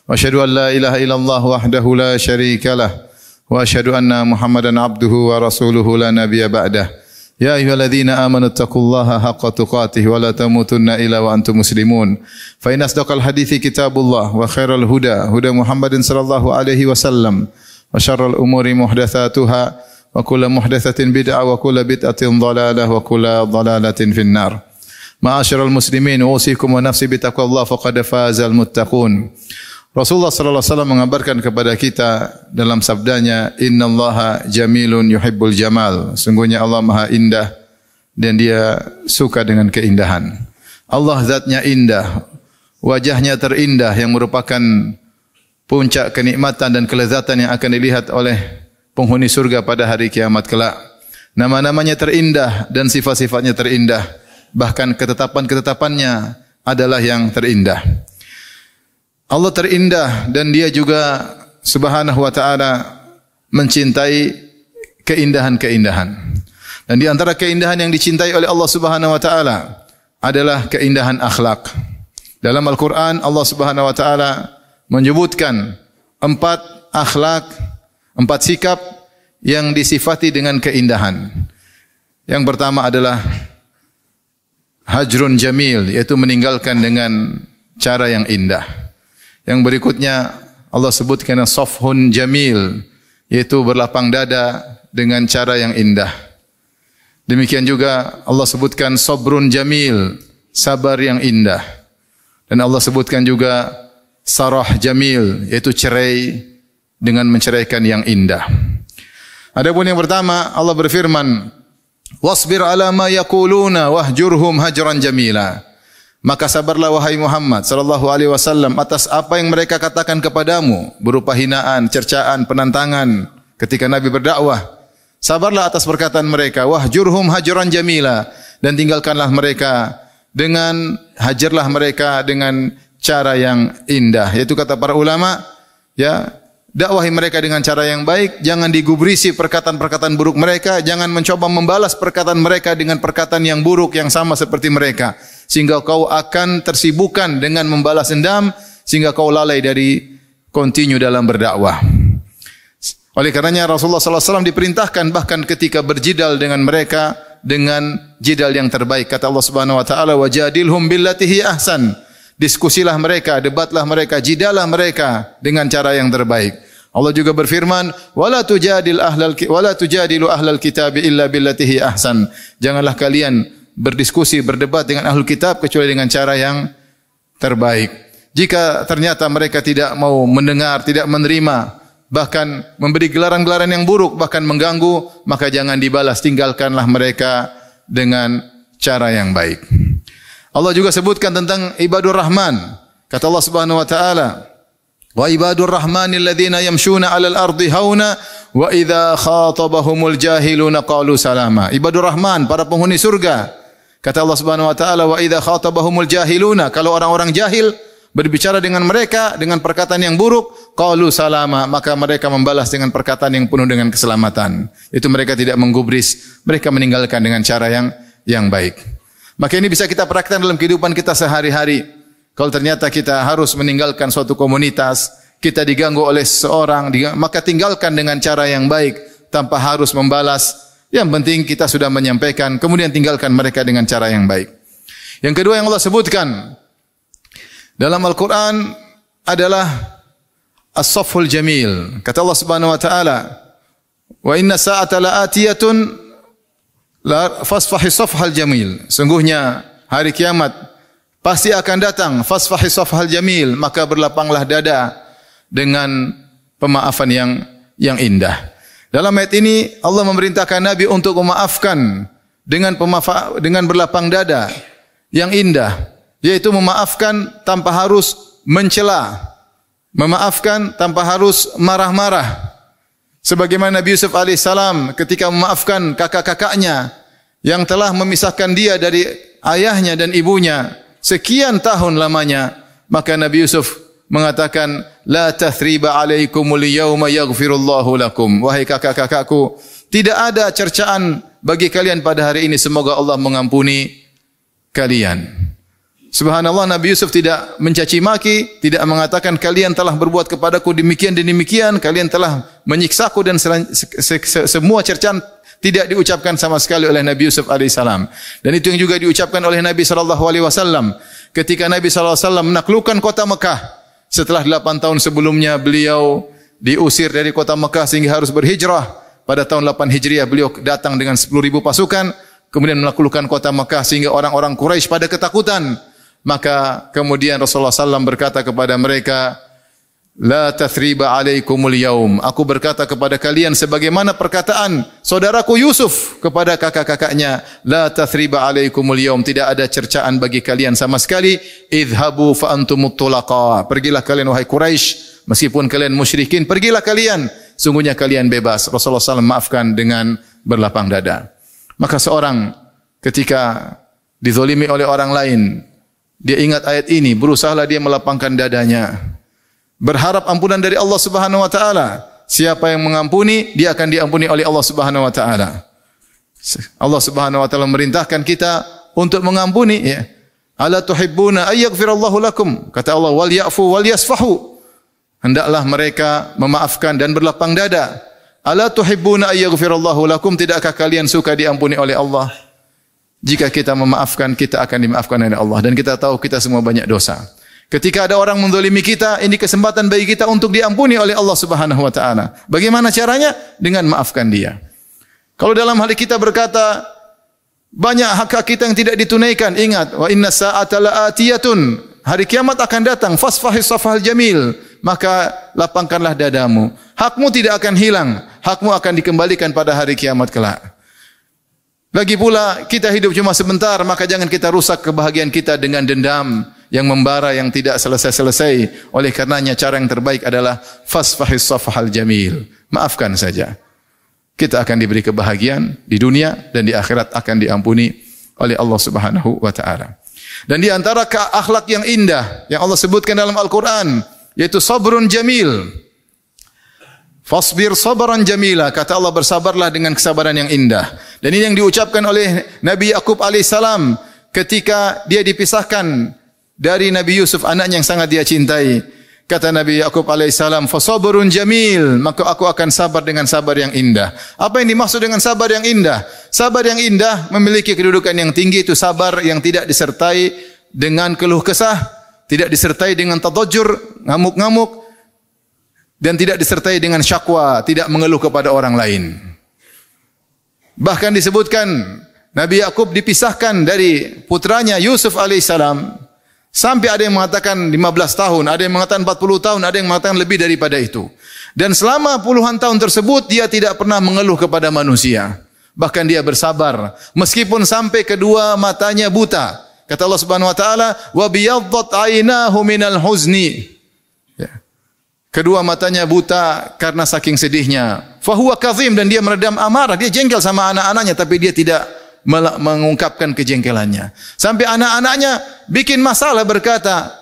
وأشهد أن لا إله إلا الله وحده لا شريك له وأشهد أن محمدا عبده ورسوله لا نبي بعده يا أيها الذين آمنوا اتقوا الله حق تقاته ولا تموتن إلا وأنتم مسلمون فإن أصدق الحديث كتاب الله وخير الهدى هدى محمد صلى الله عليه وسلم وشر الأمور محدثاتها وكل محدثة بدعة وكل بدعة ضلالة وكل ضلالة في النار معاشر المسلمين أوصيكم ونفسي بتقوى الله فقد فاز المتقون. Rasulullah sallallahu alaihi wasallam mengabarkan kepada kita dalam sabdanya, "Innallaha jamilun yuhibbul jamal." Sungguhnya Allah Maha indah dan Dia suka dengan keindahan. Allah zatnya indah, wajahnya terindah yang merupakan puncak kenikmatan dan kelezatan yang akan dilihat oleh penghuni surga pada hari kiamat kelak. Nama-namanya terindah dan sifat-sifatnya terindah, bahkan ketetapan-ketetapannya adalah yang terindah. Allah terindah dan Dia juga Subhanahu wa taala mencintai keindahan-keindahan. Dan di antara keindahan yang dicintai oleh Allah Subhanahu wa taala adalah keindahan akhlak. Dalam Al-Qur'an Allah Subhanahu wa taala menyebutkan 4 akhlak, 4 sikap yang disifati dengan keindahan. Yang pertama adalah hajrun jamil, yaitu meninggalkan dengan cara yang indah. Yang berikutnya Allah sebutkan safhun jamil, yaitu berlapang dada dengan cara yang indah. Demikian juga Allah sebutkan sabrun jamil, sabar yang indah. Dan Allah sebutkan juga sarah jamil, yaitu cerai dengan menceraikan yang indah. Adapun yang pertama, Allah berfirman, "Wasbir ala ma yaquluna wahjurhum hajran jamila." Maka sabarlah wahai Muhammad sallallahu alaihi wasallam atas apa yang mereka katakan kepadamu berupa hinaan, cercaan, penantangan ketika Nabi berdakwah. Sabarlah atas perkataan mereka, wahjurhum hajran jamila, dan tinggalkanlah mereka dengan hajarlah mereka dengan cara yang indah. Yaitu kata para ulama, ya, dakwahi mereka dengan cara yang baik, jangan digubrisi perkataan-perkataan buruk mereka, jangan mencoba membalas perkataan mereka dengan perkataan yang buruk yang sama seperti mereka. Sehingga kau akan tersibukkan dengan membalas dendam, sehingga kau lalai dari continue dalam berdakwah. Oleh karenanya Rasulullah sallallahu alaihi wasallam diperintahkan bahkan ketika berjidal dengan mereka dengan jidal yang terbaik. Kata Allah Subhanahu wa taala, "Wajadilhum billati hi ahsan." Diskusilah mereka, debatlah mereka, jidalah mereka dengan cara yang terbaik. Allah juga berfirman, "Wala tujadilu ahlal kitab illa billati hi ahsan." Janganlah kalian berdiskusi, berdebat dengan ahlul kitab kecuali dengan cara yang terbaik. Jika ternyata mereka tidak mau mendengar, tidak menerima, bahkan memberi gelaran-gelaran yang buruk, bahkan mengganggu, maka jangan dibalas, tinggalkanlah mereka dengan cara yang baik. Allah juga sebutkan tentang ibadur rahman. Kata Allah Subhanahu wa taala, "Wa ibadur rahmanil ladzina yamshuna 'alal ardi hauna wa idza khatabahumul jahiluna qalu salama." Ibadur rahman, para penghuni surga. Kata Allah Subhanahu wa taala, "Wa idza khatabahumul jahiluna." Kalau orang-orang jahil berbicara dengan mereka dengan perkataan yang buruk, qalu salama, maka mereka membalas dengan perkataan yang penuh dengan keselamatan. Itu mereka tidak menggubris, mereka meninggalkan dengan cara yang baik. Maka ini bisa kita praktikkan dalam kehidupan kita sehari-hari. Kalau ternyata kita harus meninggalkan suatu komunitas, kita diganggu oleh seseorang, maka tinggalkan dengan cara yang baik tanpa harus membalas. Yang penting kita sudah menyampaikan, kemudian tinggalkan mereka dengan cara yang baik. Yang kedua yang Allah sebutkan dalam Al-Quran adalah as-safhul jamil. Kata Allah Subhanahu wa taala, "Wa inna sa'ata la'atiyatun la fasfahi safhal jamil." Sungguhnya hari kiamat pasti akan datang, fasfahi safhal jamil, maka berlapanglah dada dengan pemaafan yang indah. Dalam ayat ini Allah memerintahkan Nabi untuk memaafkan dengan berlapang dada yang indah, yaitu memaafkan tanpa harus mencela, memaafkan tanpa harus marah-marah. Sebagaimana Nabi Yusuf alaihissalam ketika memaafkan kakak-kakaknya yang telah memisahkan dia dari ayahnya dan ibunya sekian tahun lamanya, maka Nabi Yusuf mengatakan, "La tathriba alaikumul yawma yaghfirullahu lakum." Wahai kakak-kakakku, tidak ada cercaan bagi kalian pada hari ini, semoga Allah mengampuni kalian. Subhanallah, Nabi Yusuf tidak mencaci maki, tidak mengatakan kalian telah berbuat kepadaku demikian dan demikian, kalian telah menyiksaku dan semua cercaan tidak diucapkan sama sekali oleh Nabi Yusuf alaihissalam. Dan itu yang juga diucapkan oleh Nabi sallallahu alaihi wasallam ketika Nabi sallallahu alaihi wasallam menaklukkan kota Mekah. Setelah 8 tahun sebelumnya beliau diusir dari kota Mekah sehingga harus berhijrah. Pada tahun 8 Hijriah beliau datang dengan 10.000 pasukan, kemudian menaklukkan kota Mekah sehingga orang-orang Quraisy pada ketakutan. Maka kemudian Rasulullah SAW berkata kepada mereka, La tathriba alaikumul yaum. Aku berkata kepada kalian sebagaimana perkataan saudaraku Yusuf kepada kakak-kakaknya, La tathriba alaikumul yaum. Tidak ada cercaan bagi kalian sama sekali. Idhabu fa antumut tulaqa. Pergilah kalian wahai Quraisy, meskipun kalian musyrikin, pergilah kalian. Sungguhnya kalian bebas. Rasulullah SAW maafkan dengan berlapang dada. Maka seorang ketika dizalimi oleh orang lain, dia ingat ayat ini, berusahalah dia melapangkan dadanya. Berharap ampunan dari Allah Subhanahu wa taala. Siapa yang mengampuni, dia akan diampuni oleh Allah Subhanahu wa taala. Allah Subhanahu wa taala merintahkan kita untuk mengampuni, ya. Ala tuhibbuna ayyaghfirallahu lakum. Kata Allah, wal ya'fu wal yasfahu. Hendaklah mereka memaafkan dan berlapang dada. Ala tuhibbuna ayyaghfirallahu lakum. Tidakkah kalian suka diampuni oleh Allah? Jika kita memaafkan, kita akan dimaafkan oleh Allah. Dan kita tahu kita semua banyak dosa. Ketika ada orang menzalimi kita, ini kesempatan bagi kita untuk diampuni oleh Allah Subhanahu wa taala. Bagaimana caranya? Dengan maafkan dia. Kalau dalam hal kita berkata, banyak hak kita yang tidak ditunaikan, ingat, wa inna sa'ata la'atiyatun. Hari kiamat akan datang, fasfahis safhal jamil. Maka lapangkanlah dadamu. Hakmu tidak akan hilang, hakmu akan dikembalikan pada hari kiamat kelak. Lagi pula kita hidup cuma sebentar, maka jangan kita rusak kebahagiaan kita dengan dendam yang membara yang tidak selesai-selesai. Oleh karenanya cara yang terbaik adalah fasfahis safhal jamil. Maafkan saja. Kita akan diberi kebahagiaan di dunia dan di akhirat akan diampuni oleh Allah Subhanahu wa taala. Dan di antara akhlak yang indah yang Allah sebutkan dalam Al-Qur'an yaitu sabrun jamil. Fasbir sabran jamila, kata Allah, bersabarlah dengan kesabaran yang indah. Dan ini yang diucapkan oleh Nabi Yakub alaihissalam ketika dia dipisahkan dari Nabi Yusuf, anaknya yang sangat dia cintai. Kata Nabi Yakub alaihissalam, fasabrun jamil, maka aku akan sabar dengan sabar yang indah. Apa yang dimaksud dengan sabar yang indah? Sabar yang indah memiliki kedudukan yang tinggi, itu sabar yang tidak disertai dengan keluh kesah, tidak disertai dengan tadajjur, ngamuk-ngamuk, dan tidak disertai dengan syakwa, tidak mengeluh kepada orang lain. Bahkan disebutkan Nabi Yakub dipisahkan dari putranya Yusuf alaihissalam sampai ada yang mengatakan 15 tahun, ada yang mengatakan 40 tahun, ada yang mengatakan lebih daripada itu. Dan selama puluhan tahun tersebut dia tidak pernah mengeluh kepada manusia. Bahkan dia bersabar meskipun sampai kedua matanya buta. Kata Allah Subhanahu wa taala, "Wa biyaddat 'ainahu minal huzni." Ya. Kedua matanya buta karena saking sedihnya. Fahuwa kazim, dan dia meredam amarah. Dia jengkel sama anak-anaknya tapi dia tidak mengungkapkan kejengkelannya. Sampai anak-anaknya bikin masalah berkata,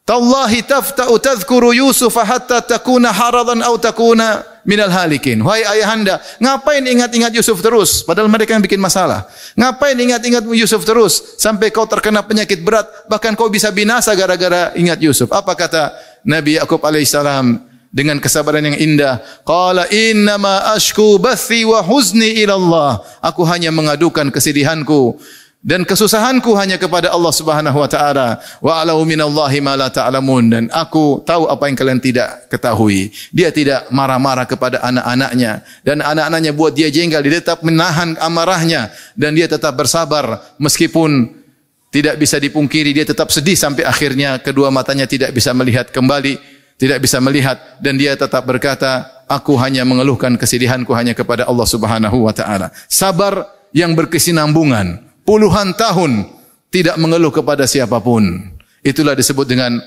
"Tallahi tafta'u tadhkuru Yusuf hatta takuna haradan aw takuna minal halikin." Wahai ayahanda, ngapain ingat-ingat Yusuf terus? Padahal mereka yang bikin masalah. Ngapain ingat-ingat Yusuf terus sampai kau terkena penyakit berat, bahkan kau bisa binasa gara-gara ingat Yusuf. Apa kata Nabi Yakub alaihissalam dengan kesabaran yang indah? Qala innama ashku bathi wa huzni ila Allah. Aku hanya mengadukan kesedihanku dan kesusahanku hanya kepada Allah Subhanahu wa taala. Wa alau minallahi ma la ta'lamun, dan aku tahu apa yang kalian tidak ketahui. Dia tidak marah-marah kepada anak-anaknya, dan anak-anaknya buat dia jengkel, dia tetap menahan amarahnya dan dia tetap bersabar meskipun tidak bisa dipungkiri dia tetap sedih sampai akhirnya kedua matanya tidak bisa melihat kembali, tidak bisa melihat, dan dia tetap berkata, aku hanya mengeluhkan kesedihanku hanya kepada Allah Subhanahu wa taala. Sabar yang berkesinambungan, puluhan tahun tidak mengeluh kepada siapapun. Itulah disebut dengan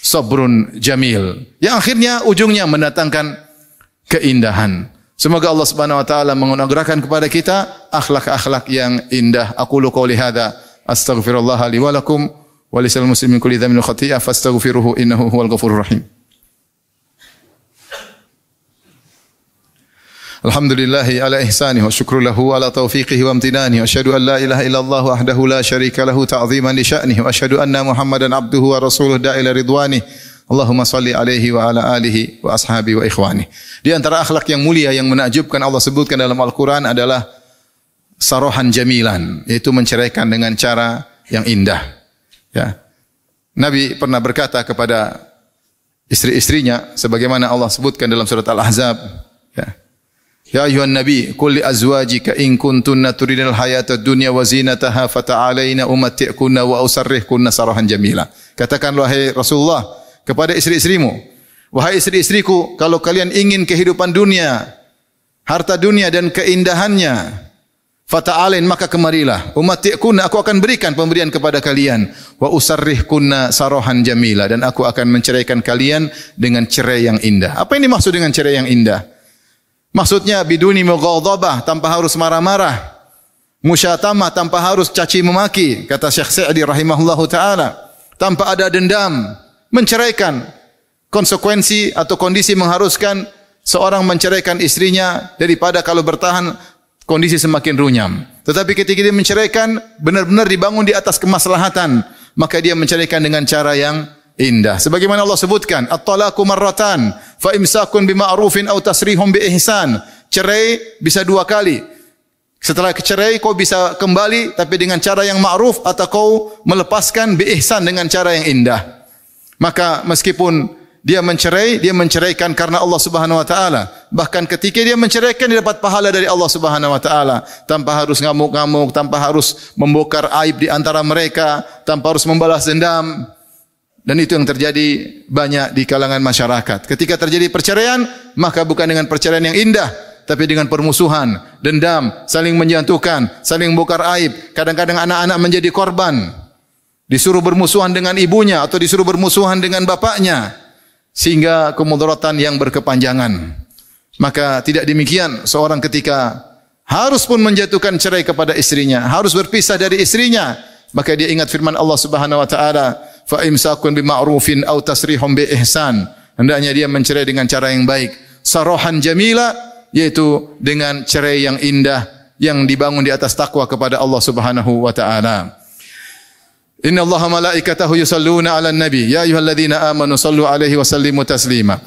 sabrun jamil, yang akhirnya ujungnya mendatangkan keindahan. Semoga Allah Subhanahu wa taala menganugerahkan kepada kita akhlak-akhlak yang indah. Aqulu qouli hadza astaghfirullah li wa lakum wa lisal muslimin kulli dhanbin wa khati'ah fastaghfiruhu innahu huwal ghafurur rahim. Alhamdulillahi ala ihsanihi wa syukru lahu ala taufiqihi wa amtinanihi wa asyhadu an la ilaha illallah wahdahu la syarika lahu ta'ziman li sya'nihi wa asyhadu anna Muhammadan abduhu wa rasuluhu da'ila ridwani. Allahumma salli alaihi wa ala alihi wa ashabi wa ikhwani. Di antara akhlak yang mulia yang menakjubkan Allah sebutkan dalam Al-Quran adalah sarohan jamilan, yaitu menceraikan dengan cara yang indah. Ya. Nabi pernah berkata kepada istri-istrinya sebagaimana Allah sebutkan dalam surat Al-Ahzab, ya. Ya ayuhan nabi, qul li azwajika in kuntunna turidal hayatad dunya wa zinataha fata'alaina umatti'kunna wa usarrihkunna sarahan jamila. Katakanlah wahai Rasulullah kepada istri-istrimu, wahai istri-istriku, kalau kalian ingin kehidupan dunia, harta dunia dan keindahannya, fata'alain maka kemarilah, umatti'kunna aku akan berikan pemberian kepada kalian, wa usarrihkunna sarahan jamila, dan aku akan menceraikan kalian dengan cerai yang indah. Apa ini maksud dengan cerai yang indah? Maksudnya biduni mughadhabah, tanpa harus marah-marah, musyatamah, tanpa harus caci memaki, kata Syekh Sa'di rahimahullahu taala, tanpa ada dendam, menceraikan. Konsekuensi atau kondisi mengharuskan seorang menceraikan istrinya daripada kalau bertahan kondisi semakin runyam. Tetapi ketika dia menceraikan benar-benar dibangun di atas kemaslahatan, maka dia menceraikan dengan cara yang indah. Sebagaimana Allah sebutkan, at-talaqu marratan, fa imsakun bima'rufin aw tasrihum bi ihsan. Cerai bisa dua kali. Setelah cerai kau bisa kembali tapi dengan cara yang ma'ruf, atau kau melepaskan bi ihsan dengan cara yang indah. Maka meskipun dia menceraikan karena Allah Subhanahu wa taala. Bahkan ketika dia menceraikan dia dapat pahala dari Allah Subhanahu wa taala, tanpa harus ngamuk-ngamuk, tanpa harus membongkar aib di antara mereka, tanpa harus membalas dendam. Dan itu yang terjadi banyak di kalangan masyarakat. Ketika terjadi perceraian, maka bukan dengan perceraian yang indah, tapi dengan permusuhan, dendam, saling menjatuhkan, saling membongkar aib. Kadang-kadang anak-anak menjadi korban, disuruh bermusuhan dengan ibunya atau disuruh bermusuhan dengan bapaknya, sehingga kemudaratan yang berkepanjangan. Maka tidak demikian seorang ketika harus pun menjatuhkan cerai kepada istrinya, harus berpisah dari istrinya, maka dia ingat firman Allah Subhanahu wa taala, fa imsakun bima'rufin aw tasrihum bi ihsan. Hendaknya dia mencerai dengan cara yang baik, sarahan jamila, yaitu dengan cerai yang indah yang dibangun di atas takwa kepada Allah Subhanahu wa taala. Inna Allaha malaikatahu yusalluna 'alan nabi ya ayyuhalladzina amanu sallu 'alaihi wa sallimu taslima.